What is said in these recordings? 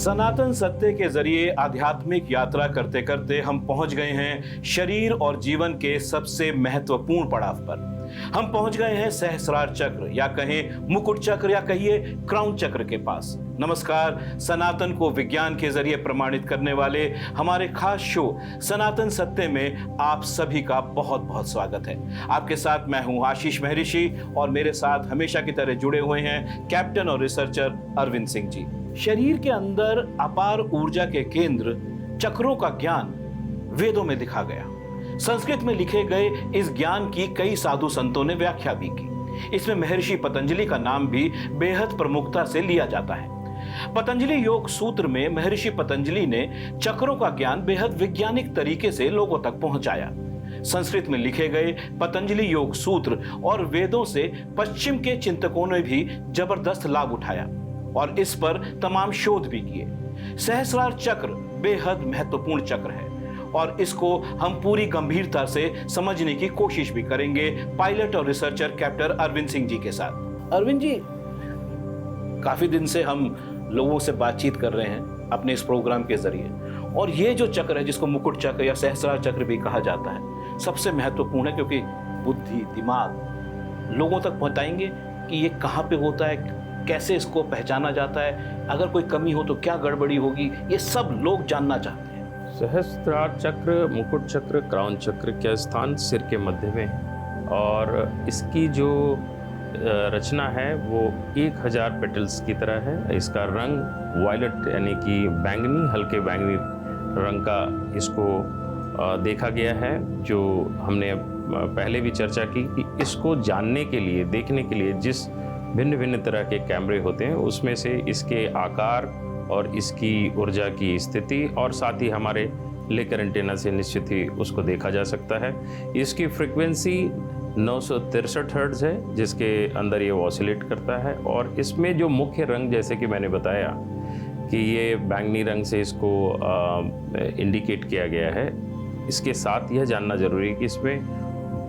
सनातन सत्य के जरिए आध्यात्मिक यात्रा करते करते हम पहुंच गए हैं शरीर और जीवन के सबसे महत्वपूर्ण पड़ाव पर। हम पहुंच गए हैं सहस्रार चक्र या कहें मुकुट चक्र या कहिए क्राउन चक्र के पास। नमस्कार, सनातन को विज्ञान के जरिए प्रमाणित करने वाले हमारे खास शो सनातन सत्य में आप सभी का बहुत बहुत स्वागत है। आपके साथ मैं हूं आशीष महर्षि और मेरे साथ हमेशा की तरह जुड़े हुए हैं कैप्टन और रिसर्चर अरविंद सिंह जी। शरीर के अंदर अपार ऊर्जा के केंद्र चक्रों का ज्ञान वेदों में दिखा गया। संस्कृत में लिखे गए इस ज्ञान की कई साधु संतों ने व्याख्या भी की। इसमें महर्षि पतंजलि का नाम भी बेहद प्रमुखता से लिया जाता है। पतंजलि योग सूत्र में महर्षि पतंजलि ने चक्रों का ज्ञान बेहद वैज्ञानिक तरीके से लोगों तक पहुंचाया। संस्कृत में लिखे गए पतंजलि योग सूत्र और वेदों से पश्चिम के चिंतकों ने भी जबरदस्त लाभ उठाया और इस पर तमाम शोध भी किए। सहस्रार चक्र बेहद महत्वपूर्ण चक्र है और इसको हम पूरी गंभीरता से समझने की कोशिश भी करेंगे पायलट और रिसर्चर कैप्टन अरविंद सिंह जी के साथ। अरविंद जी, काफी दिन से हम लोगों से बातचीत कर रहे हैं अपने इस प्रोग्राम के जरिए, और ये जो चक्र है जिसको मुकुट चक्र या सहस्रार चक्र भी कहा जाता है, सबसे महत्वपूर्ण है क्योंकि बुद्धि, दिमाग लोगों तक पहुंचाएंगे कि ये कहाँ पे होता है, कैसे इसको पहचाना जाता है, अगर कोई कमी हो तो क्या गड़बड़ी होगी, ये सब लोग जानना चाहते हैं। सहस्त्रार चक्र, मुकुट चक्र, क्राउन चक्र का स्थान सिर के मध्य में है और इसकी जो रचना है वो 1000 पेटल्स की तरह है। इसका रंग वायलेट यानी कि बैंगनी, हल्के बैंगनी रंग का इसको देखा गया है। जो हमने पहले भी चर्चा की कि इसको जानने के लिए, देखने के लिए जिस भिन्न भिन्न तरह के कैमरे होते हैं उसमें से इसके आकार और इसकी ऊर्जा की स्थिति और साथ ही हमारे लेकर एंटेना से निश्चित ही उसको देखा जा सकता है। इसकी फ्रीक्वेंसी 963 हर्ट्ज है जिसके अंदर ये ऑसिलेट करता है और इसमें जो मुख्य रंग, जैसे कि मैंने बताया कि ये बैंगनी रंग से इसको इंडिकेट किया गया है, इसके साथ यह जानना जरूरी है कि इसमें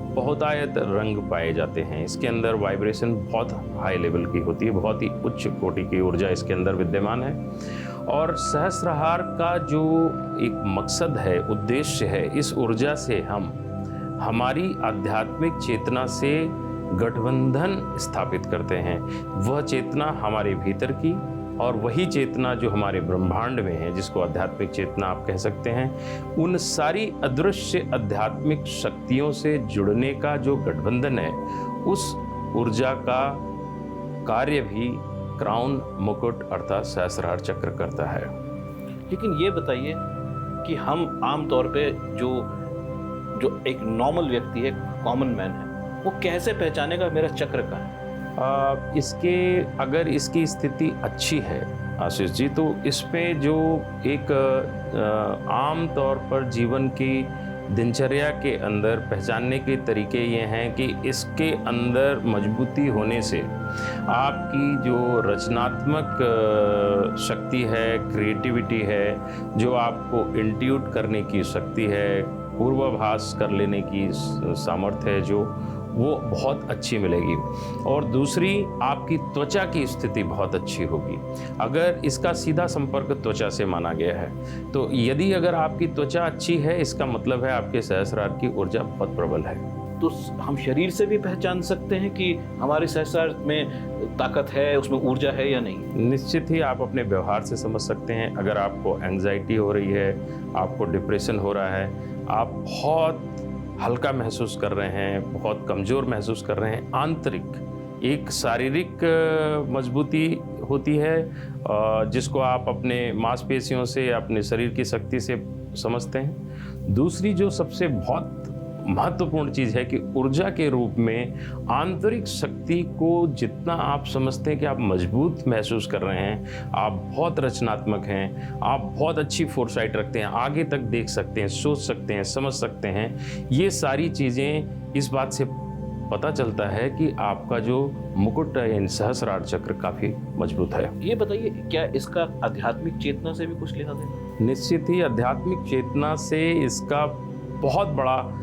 बहुतायत रंग पाए जाते हैं। इसके अंदर वाइब्रेशन बहुत हाई लेवल की होती है, बहुत ही उच्च कोटि की ऊर्जा इसके अंदर विद्यमान है। और सहस्रार का जो एक मकसद है, उद्देश्य है, इस ऊर्जा से हम हमारी आध्यात्मिक चेतना से गठबंधन स्थापित करते हैं। वह चेतना हमारे भीतर की और वही चेतना जो हमारे ब्रह्मांड में है, जिसको आध्यात्मिक चेतना आप कह सकते हैं, उन सारी अदृश्य आध्यात्मिक शक्तियों से जुड़ने का जो गठबंधन है, उस ऊर्जा का कार्य भी क्राउन, मुकुट अर्थात सहस्रार चक्र करता है। लेकिन ये बताइए कि हम आमतौर पे जो एक नॉर्मल व्यक्ति है, कॉमन मैन है, वो कैसे पहचानेगा मेरा चक्र का है? अगर इसकी स्थिति अच्छी है आशीष जी, तो इसमें जो एक आम तौर पर जीवन की दिनचर्या के अंदर पहचानने के तरीके ये हैं कि इसके अंदर मजबूती होने से आपकी जो रचनात्मक शक्ति है, क्रिएटिविटी है, जो आपको इंट्यूट करने की शक्ति है, पूर्वाभास कर लेने की सामर्थ्य है, जो वो बहुत अच्छी मिलेगी। और दूसरी, आपकी त्वचा की स्थिति बहुत अच्छी होगी। अगर इसका सीधा संपर्क त्वचा से माना गया है, तो यदि अगर आपकी त्वचा अच्छी है, इसका मतलब है आपके सहस्रार की ऊर्जा बहुत प्रबल है। तो हम शरीर से भी पहचान सकते हैं कि हमारे सहस्रार में ताकत है, उसमें ऊर्जा है या नहीं? निश्चित ही आप अपने व्यवहार से समझ सकते हैं। अगर आपको एंग्जाइटी हो रही है, आपको डिप्रेशन हो रहा है, आप बहुत हल्का महसूस कर रहे हैं, बहुत कमज़ोर महसूस कर रहे हैं, आंतरिक एक शारीरिक मजबूती होती है जिसको आप अपने मांसपेशियों से, अपने शरीर की शक्ति से समझते हैं। दूसरी जो सबसे बहुत महत्वपूर्ण चीज़ है कि ऊर्जा के रूप में आंतरिक शक्ति को जितना आप समझते हैं कि आप मजबूत महसूस कर रहे हैं, आप बहुत रचनात्मक हैं, आप बहुत अच्छी फोरसाइट रखते हैं, आगे तक देख सकते हैं, सोच सकते हैं, समझ सकते हैं, ये सारी चीज़ें इस बात से पता चलता है कि आपका जो मुकुट यानी सहस्रार चक्र काफ़ी मजबूत है। ये बताइए, क्या इसका आध्यात्मिक चेतना से भी कुछ लेना देना? निश्चित ही आध्यात्मिक चेतना से इसका बहुत बड़ा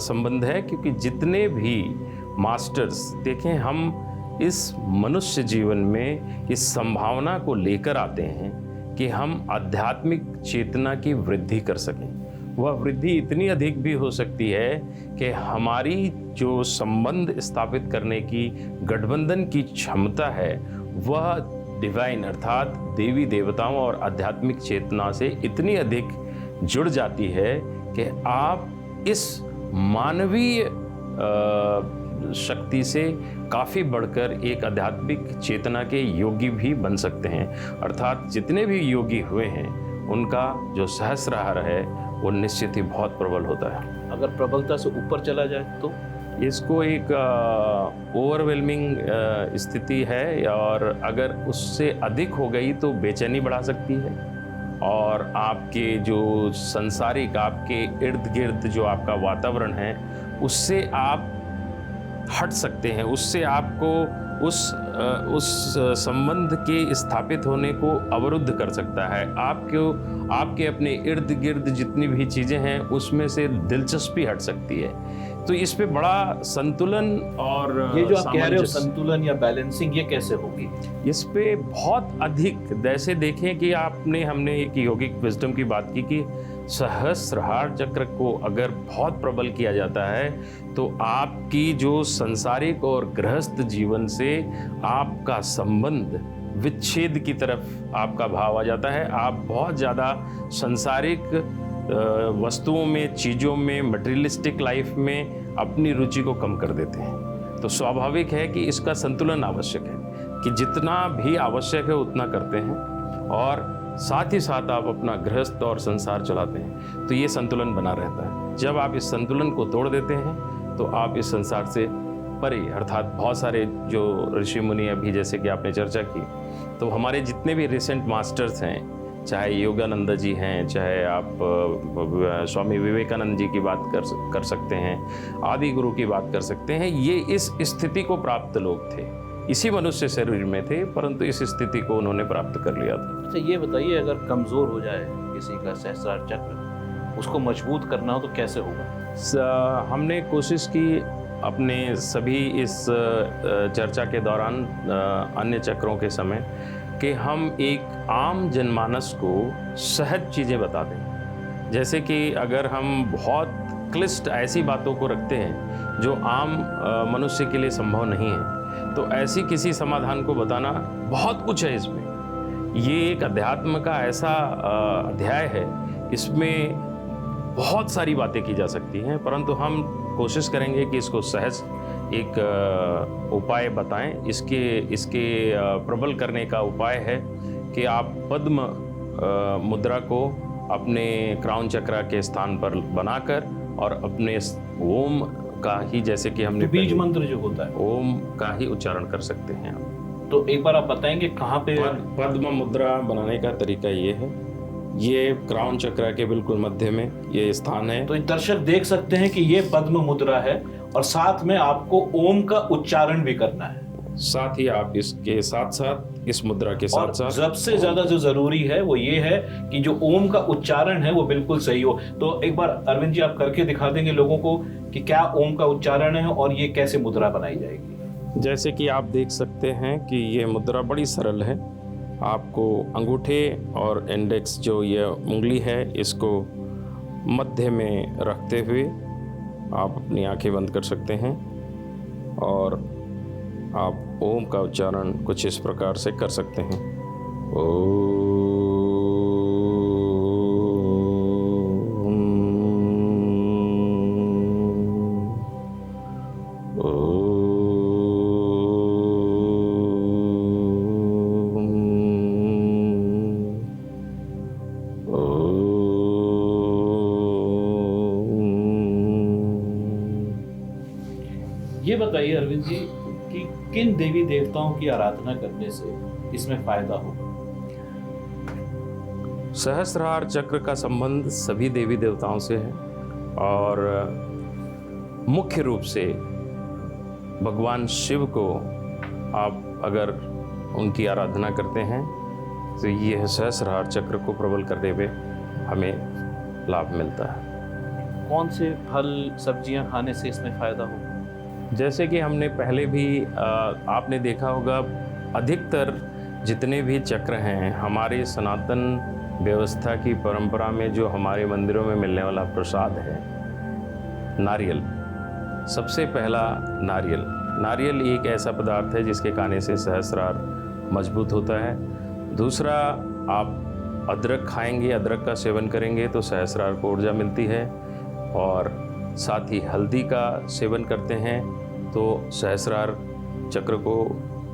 संबंध है, क्योंकि जितने भी मास्टर्स देखें, हम इस मनुष्य जीवन में इस संभावना को लेकर आते हैं कि हम आध्यात्मिक चेतना की वृद्धि कर सकें। वह वृद्धि इतनी अधिक भी हो सकती है कि हमारी जो संबंध स्थापित करने की गठबंधन की क्षमता है वह डिवाइन अर्थात देवी देवताओं और आध्यात्मिक चेतना से इतनी अधिक जुड़ जाती है कि आप इस मानवीय शक्ति से काफ़ी बढ़कर एक आध्यात्मिक चेतना के योगी भी बन सकते हैं। अर्थात जितने भी योगी हुए हैं उनका जो सहस्रार है वो निश्चित ही बहुत प्रबल होता है। अगर प्रबलता से ऊपर चला जाए तो इसको एक ओवरवेलमिंग स्थिति है, और अगर उससे अधिक हो गई तो बेचैनी बढ़ा सकती है, और आपके जो संसारिक आपके इर्द गिर्द जो आपका वातावरण है उससे आप हट सकते हैं, उससे आपको उस संबंध के स्थापित होने को अवरुद्ध कर सकता है। आपके अपने इर्द गिर्द जितनी भी चीज़ें हैं उसमें से दिलचस्पी हट सकती है। तो इस पे बड़ा संतुलन और ये जो आप कह रहे हो संतुलन या बैलेंसिंग, ये कैसे होगी? इस पे बहुत अधिक, जैसे देखें कि हमने एक यौगिक विजडम की बात की कि सहस्रहार चक्र को अगर बहुत प्रबल किया जाता है तो आपकी जो संसारिक और गृहस्थ जीवन से आपका संबंध विच्छेद की तरफ आपका भाव आ जाता है। आप बहुत ज़्यादा संसारिक वस्तुओं में, चीज़ों में, मटेरियलिस्टिक लाइफ में अपनी रुचि को कम कर देते हैं। तो स्वाभाविक है कि इसका संतुलन आवश्यक है कि जितना भी आवश्यक है उतना करते हैं और साथ ही साथ आप अपना गृहस्थ और संसार चलाते हैं, तो ये संतुलन बना रहता है। जब आप इस संतुलन को तोड़ देते हैं तो आप इस संसार से परे, अर्थात बहुत सारे जो ऋषि मुनि अभी जैसे कि आपने चर्चा की, तो हमारे जितने भी रिसेंट मास्टर्स हैं, चाहे योगानंद जी हैं, चाहे आप स्वामी विवेकानंद जी की बात कर सकते हैं, आदि गुरु की बात कर सकते हैं, ये इस स्थिति को प्राप्त लोग थे, इसी मनुष्य शरीर में थे, परंतु इस स्थिति को उन्होंने प्राप्त कर लिया था। अच्छा, ये बताइए, अगर कमज़ोर हो जाए किसी का सहस्रार चक्र, उसको मजबूत करना हो तो कैसे होगा? हमने कोशिश की अपने सभी इस चर्चा के दौरान अन्य चक्रों के समय कि हम एक आम जनमानस को सहज चीज़ें बता दें। जैसे कि अगर हम बहुत क्लिष्ट ऐसी बातों को रखते हैं जो आम मनुष्य के लिए संभव नहीं है, तो ऐसी किसी समाधान को बताना, बहुत कुछ है इसमें। ये एक अध्यात्म का ऐसा अध्याय है, इसमें बहुत सारी बातें की जा सकती हैं, परंतु हम कोशिश करेंगे कि इसको सहज एक उपाय बताएं। इसके प्रबल करने का उपाय है कि आप पद्म मुद्रा को अपने क्राउन चक्र के स्थान पर बनाकर और अपने ओम का ही, जैसे कि हमने बीज मंत्र जो होता है, ओम का ही उच्चारण कर सकते हैं। तो एक बार आप बताएंगे कहाँ पे? पद्म मुद्रा बनाने का तरीका ये है, ये क्राउन चक्र के बिल्कुल मध्य में ये स्थान है। तो दर्शक देख सकते हैं कि ये पद्म मुद्रा है और साथ में आपको ओम का उच्चारण भी करना है। साथ ही आप इसके साथ साथ इस मुद्रा के साथ साथ सबसे ज्यादा जो जरूरी है वो ये है कि जो ओम का उच्चारण है वो बिल्कुल सही हो। तो एक बार अरविंद जी आप करके दिखा देंगे लोगों को कि क्या ओम का उच्चारण है और ये कैसे मुद्रा बनाई जाएगी? जैसे कि आप देख सकते हैं कि ये मुद्रा बड़ी सरल है। आपको अंगूठे और इंडेक्स जो ये उंगली है इसको मध्य में रखते हुए आप अपनी आंखें बंद कर सकते हैं और आप ओम का उच्चारण कुछ इस प्रकार से कर सकते हैं। ये बताइए अरविंद जी कि किन देवी देवताओं की आराधना करने से इसमें फायदा होगा? सहस्रार चक्र का संबंध सभी देवी देवताओं से है और मुख्य रूप से भगवान शिव को आप अगर उनकी आराधना करते हैं तो यह सहस्रार चक्र को प्रबल करने में हमें लाभ मिलता है। कौन से फल सब्जियां खाने से इसमें फायदा होगा? जैसे कि हमने पहले भी आपने देखा होगा, अधिकतर जितने भी चक्र हैं, हमारे सनातन व्यवस्था की परंपरा में जो हमारे मंदिरों में मिलने वाला प्रसाद है, नारियल, सबसे पहला नारियल। नारियल एक ऐसा पदार्थ है जिसके खाने से सहस्रार मजबूत होता है। दूसरा, आप अदरक खाएंगे, अदरक का सेवन करेंगे तो सहस्रार को ऊर्जा मिलती है। और साथ ही हल्दी का सेवन करते हैं तो सहस्रार चक्र को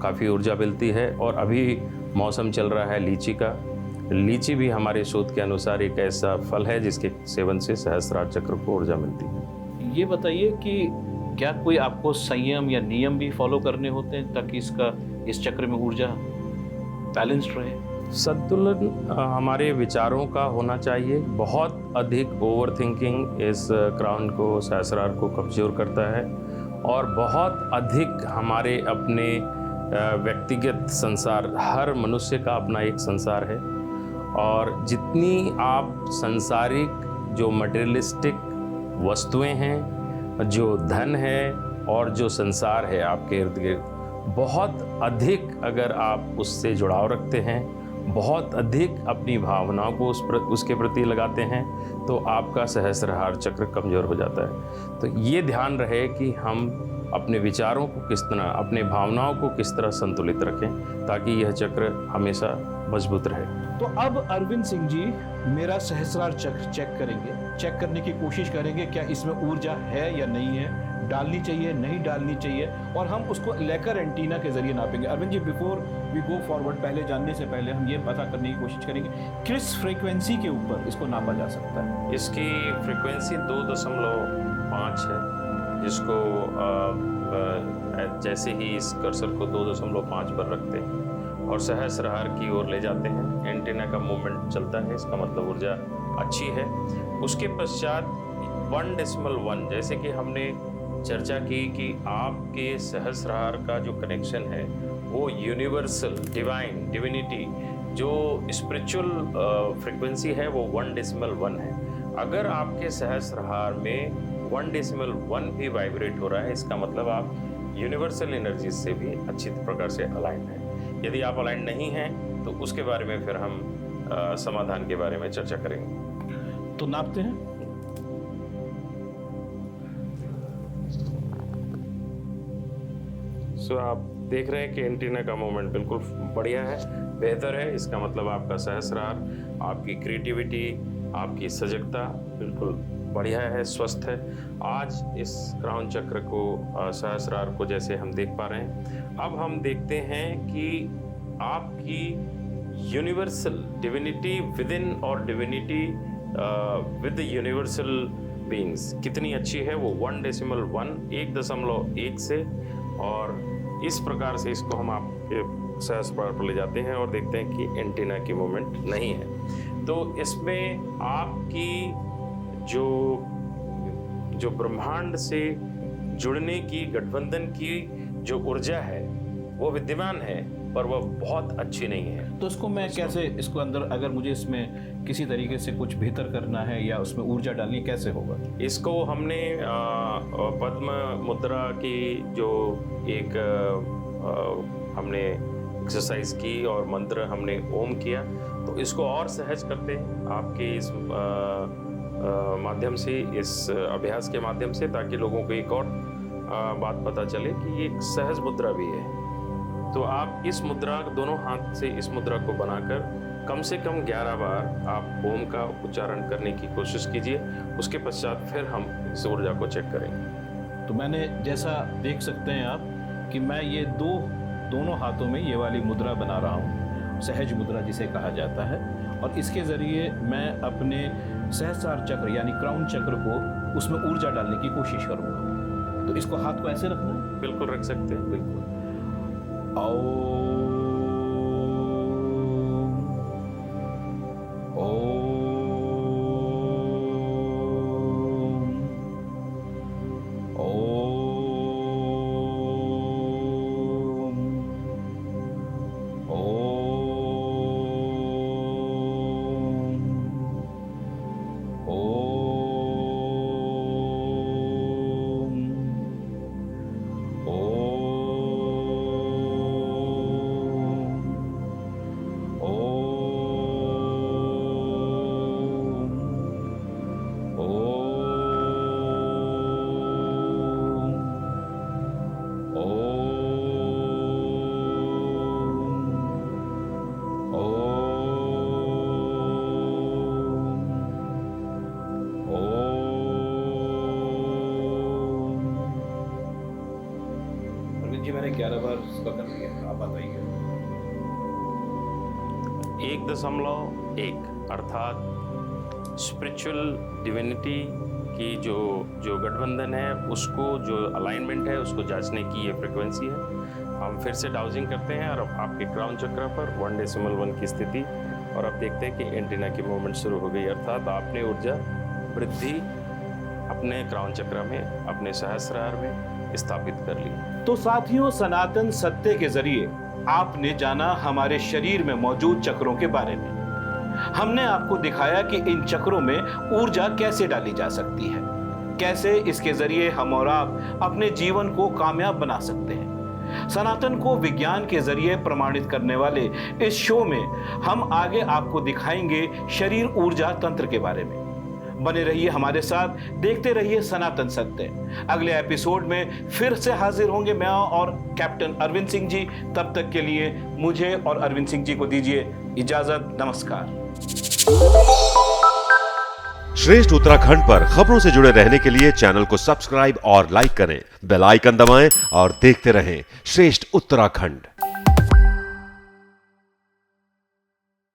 काफ़ी ऊर्जा मिलती है। और अभी मौसम चल रहा है लीची का। लीची भी हमारे शोध के अनुसार एक ऐसा फल है जिसके सेवन से सहस्रार चक्र को ऊर्जा मिलती है। ये बताइए कि क्या कोई आपको संयम या नियम भी फॉलो करने होते हैं ताकि इस चक्र में ऊर्जा बैलेंस्ड रहे? संतुलन हमारे विचारों का होना चाहिए। बहुत अधिक ओवर थिंकिंग इस क्राउन को, सहस्रार को कमज़ोर करता है। और बहुत अधिक हमारे अपने व्यक्तिगत संसार, हर मनुष्य का अपना एक संसार है। और जितनी आप सांसारिक जो मटेरियलिस्टिक वस्तुएं हैं, जो धन है और जो संसार है आपके इर्द गिर्द, बहुत अधिक अगर आप उससे जुड़ाव रखते हैं, बहुत अधिक अपनी भावनाओं को उसके प्रति लगाते हैं, तो आपका सहस्रार चक्र कमज़ोर हो जाता है। तो ये ध्यान रहे कि हम अपने विचारों को किस तरह, अपने भावनाओं को किस तरह संतुलित रखें ताकि यह चक्र हमेशा मजबूत रहे। तो अब अरविंद सिंह जी मेरा सहस्रार चक्र चेक करेंगे, चेक करने की कोशिश करेंगे क्या इसमें ऊर्जा है या नहीं है, डालनी चाहिए नहीं डालनी चाहिए, और हम उसको लेकर एंटीना के जरिए नापेंगे। Arvind ji, before we go forward, पहले जानने से पहले हम ये पता करने की कोशिश करेंगे किस फ्रीक्वेंसी के ऊपर इसको नापा जा सकता है। इसकी फ्रीक्वेंसी 2.5 है, जिसको जैसे ही इस कर्सर को 2.5 पर रखते हैं और सहस्रार की ओर ले जाते हैं, एंटीना का मूवमेंट चलता है, इसका मतलब ऊर्जा अच्छी है। उसके पश्चात 1.1, जैसे कि हमने चर्चा की कि आपके सहस्रार का जो कनेक्शन है वो यूनिवर्सल डिवाइन डिविनिटी जो स्पिरिचुअल फ्रीक्वेंसी है वो 1.1 है। अगर आपके सहस्रार में 1.1 भी वाइब्रेट हो रहा है, इसका मतलब आप यूनिवर्सल एनर्जी से भी अच्छी प्रकार से अलाइन है। यदि आप अलाइन नहीं हैं तो उसके बारे में फिर हम समाधान के बारे में चर्चा करेंगे। तो नापते हैं। सो आप देख रहे हैं कि एंटीना का मूवमेंट बिल्कुल बढ़िया है, बेहतर है। इसका मतलब आपका सहस्रार, आपकी क्रिएटिविटी, आपकी सजगता बिल्कुल बढ़िया है, स्वस्थ है। आज इस क्राउन चक्र को, सहस्रार को जैसे हम देख पा रहे हैं, अब हम देखते हैं कि आपकी यूनिवर्सल डिविनिटी विद इन और डिविनिटी विद यूनिवर्सल बीइंग्स कितनी अच्छी है। वो 1.1 से, और इस प्रकार से इसको हम आपके सहस्रार पर ले जाते हैं और देखते हैं कि एंटीना की मूवमेंट नहीं है। तो इसमें आपकी जो ब्रह्मांड से जुड़ने की, गठबंधन की जो ऊर्जा है वो विद्यमान है, पर वह बहुत अच्छी नहीं है। तो इसको मैं कैसे, इसको अंदर अगर मुझे इसमें किसी तरीके से कुछ बेहतर करना है या उसमें ऊर्जा डालनी, कैसे होगा? इसको हमने पद्म मुद्रा की जो एक हमने एक्सरसाइज की और मंत्र हमने ओम किया, तो इसको और सहज करते हैं आपके इस माध्यम से, इस अभ्यास के माध्यम से, ताकि लोगों को एक और बात पता चले कि ये एक सहज मुद्रा भी है। तो आप इस मुद्रा, दोनों हाथ से इस मुद्रा को बनाकर कम से कम 11 बार आप ओम का उच्चारण करने की कोशिश कीजिए। उसके पश्चात फिर हम इस ऊर्जा को चेक करेंगे। तो मैंने जैसा देख सकते हैं आप कि मैं ये दोनों हाथों में ये वाली मुद्रा बना रहा हूँ, सहज मुद्रा जिसे कहा जाता है, और इसके ज़रिए मैं अपने सहस्रार चक्र यानी क्राउन चक्र को, उसमें ऊर्जा डालने की कोशिश करूँगा। तो इसको हाथ को ऐसे रखना है? बिल्कुल रख सकते हैं, बिल्कुल। मैंने 11 बार इसका कर लिया, आप बताइए। 1.1 अर्थात स्पिरिचुअल डिविनिटी की जो गठबंधन है, उसको जो अलाइनमेंट है उसको जांचने की ये फ्रिक्वेंसी है। हम फिर से डाउजिंग करते हैं और अब आपके क्राउन चक्र पर 1.1 की स्थिति, और अब देखते हैं कि एंटीना की मूवमेंट शुरू हो गई, अर्थात आपने ऊर्जा वृद्धि अपने क्राउन चक्र में, अपने सहस्रार में स्थापित कर ली। तो साथियों, सनातन सत्य के जरिए आपने जाना हमारे शरीर में मौजूद चक्रों के बारे में। हमने आपको दिखाया कि इन चक्रों में ऊर्जा कैसे डाली जा सकती है, कैसे इसके जरिए हम और आप अपने जीवन को कामयाब बना सकते हैं। सनातन को विज्ञान के जरिए प्रमाणित करने वाले इस शो में हम आगे आपको दिखाएंगे शरीर ऊर्जा तंत्र के बारे में। बने रहिए हमारे साथ, देखते रहिए सनातन सत्य। अगले एपिसोड में फिर से हाजिर होंगे मैं और कैप्टन अरविंद सिंह जी। तब तक के लिए मुझे और अरविंद सिंह जी को दीजिए इजाजत। नमस्कार। श्रेष्ठ उत्तराखंड पर खबरों से जुड़े रहने के लिए चैनल को सब्सक्राइब और लाइक करें, बेल आइकन दबाएं और देखते रहें श्रेष्ठ उत्तराखंड।